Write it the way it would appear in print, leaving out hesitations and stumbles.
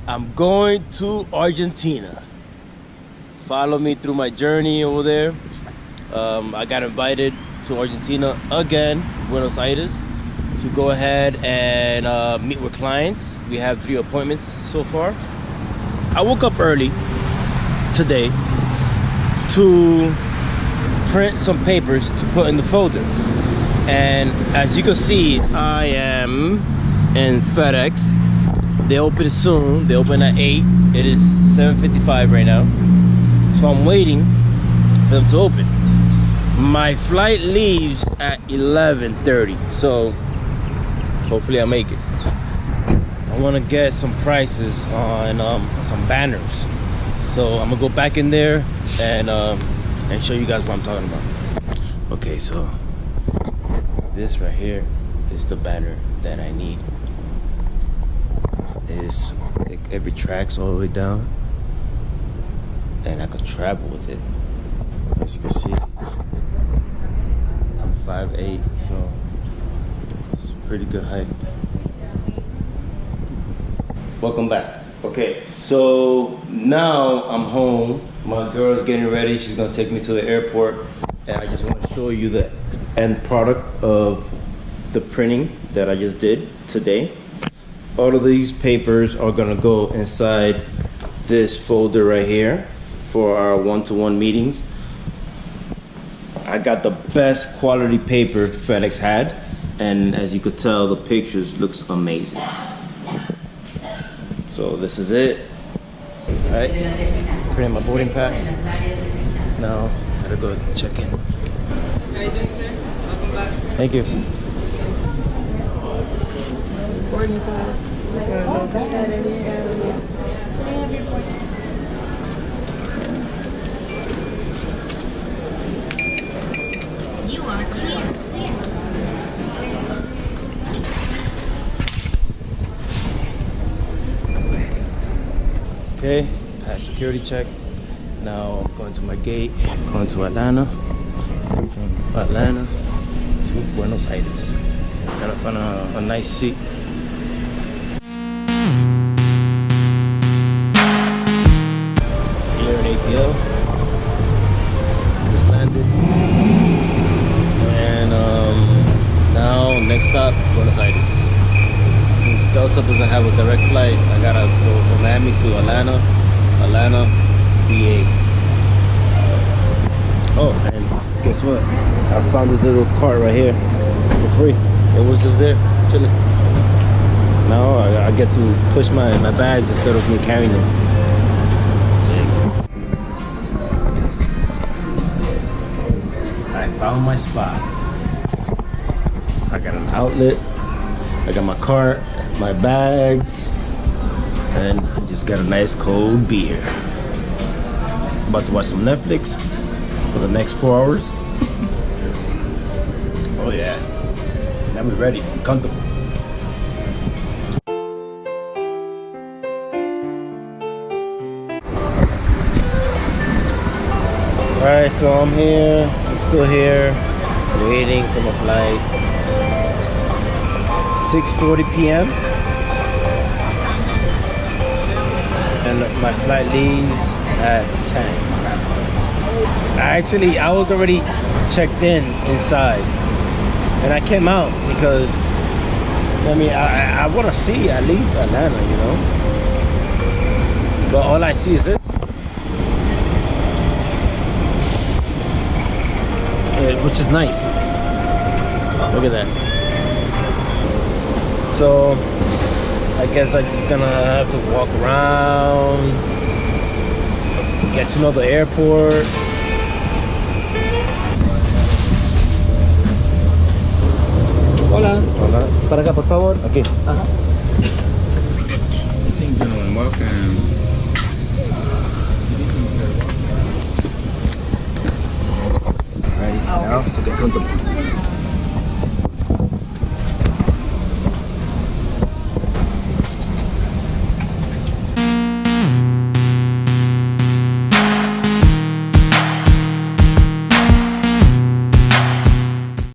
I'm going to Argentina. Follow me through my journey over there. I got invited to Argentina again, Buenos Aires, to go ahead and meet with clients. We have 3 appointments so far. I woke up early today to print some papers to put in the folder. And as you can see, I am in FedEx. They open soon. They open at 8. It is 7:55 right now. So I'm waiting for them to open. My flight leaves at 11:30. So hopefully I make it. I want to get some prices on some banners. So I'm gonna go back in there and show you guys what I'm talking about. Okay, so this right here is the banner that I need. Every track's all the way down, and I could travel with it. As you can see, I'm 5'8", so it's a pretty good height. Welcome back. Okay, so now I'm home. My girl's getting ready. She's gonna take me to the airport, and I just want to show you the end product of the printing that I just did today. All of these papers are gonna go inside this folder right here for our one-to-one meetings. I got the best quality paper FedEx had, and as you could tell, the pictures looks amazing. So this is it. All right, print my boarding pass. Now I gotta go check in. How you doing, sir? Welcome back. Thank you. Boarding pass. Just gonna go for Saturday. You are clear. Okay, past security check. Now I'm going to my gate, going to Atlanta. From Atlanta to Buenos Aires. Gotta find a nice seat. Here in ATL. Just landed. And now next stop, Buenos Aires. Since Delta doesn't have a direct flight, I gotta go from Miami to Atlanta, BA. Oh, and guess what? I found this little cart right here for free. It was just there, chilling. Now I get to push my bags instead of me carrying them. Sick. I found my spot. I got an outlet. I got my cart, my bags, and I just got a nice cold beer. About to watch some Netflix for the next 4 hours. Oh yeah, now we're ready, I'm comfortable. Alright, so I'm still here, waiting for my flight. 6:40 p.m. and my flight leaves at 10. I was already checked inside, and I came out because I mean I want to see at least Atlanta, you know. But all I see is this, which is nice. Look at that. So I guess I'm just gonna have to walk around, get to know the airport. Hola. Hola. Para acá, por favor. Okay. Ajá. Thanks, gentlemen. Welcome. Alright, now to get comfortable.